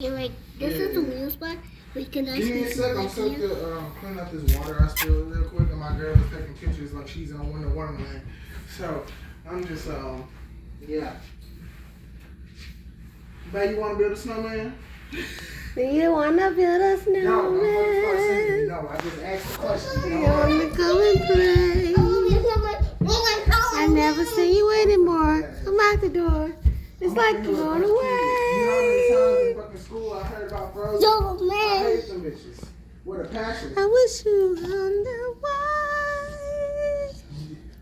Anyway, this is the wheel spot. We can actually. Give me a sec. I'm still clean up this water I spilled real quick, and my girl is taking pictures like she's on Winter Wonderland. So I'm just yeah. Babe, you want to build a snowman? Do you want to build a snowman? No, I just asked the question. You want to come and play? I never see you anymore. Come out the door. It's like you're going away. You know how many times in fucking school I heard about Frozen? I hate them bitches. With a passion. I wish you underway.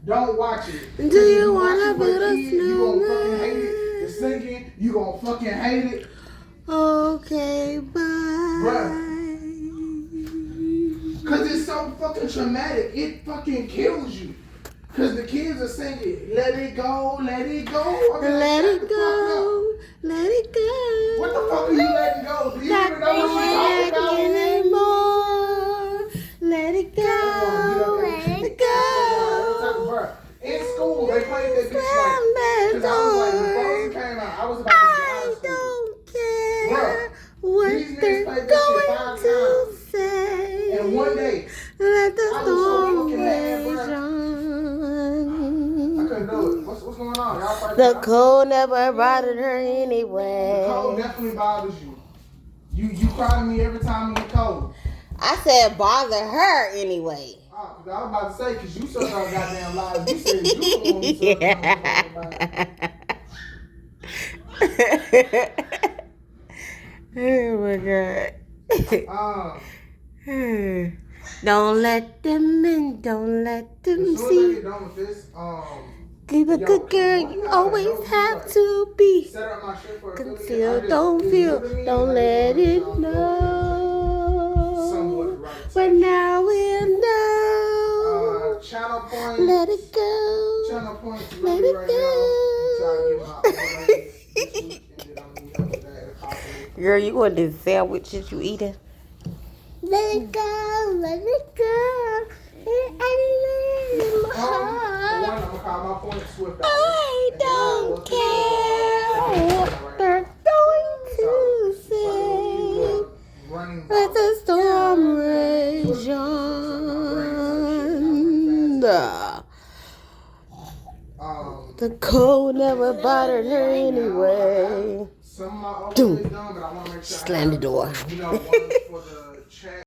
Don't watch it. Do you want to build a snowman? You gonna fucking hate it. The singing, you gonna fucking hate it. Okay, bye. Bruh. Cause it's so fucking traumatic. It fucking kills you. Cause the kids are singing, let it go, let it go. Let it go, let it go. What the fuck are you letting go? Do you even know what she's talking about? Anymore. Let it go, let it go. In school, they played that bitch like, cause I was like, when Frozen came out, I was about to be out of school. Don't care what they're going to say. And one day, let the storm rage on. I couldn't do it. What's going on? Y'all The cold never bothered her anyway. The cold definitely bothers you. You cry to me every time you get cold. I said bother her anyway. Oh, I was about to say, because you so goddamn loud. You said you were going to Oh my God. Don't let them in, don't let them see. Keep a good girl, you always have to be. Conceal, don't feel, don't let it know. But now we'll know. Let it go. Let it go. Girl, you want this sandwich that you eating? Let it go, let it go. I don't care what they're going to say. Let the storm rage on. The cold never bothered her anyway. She slammed the door.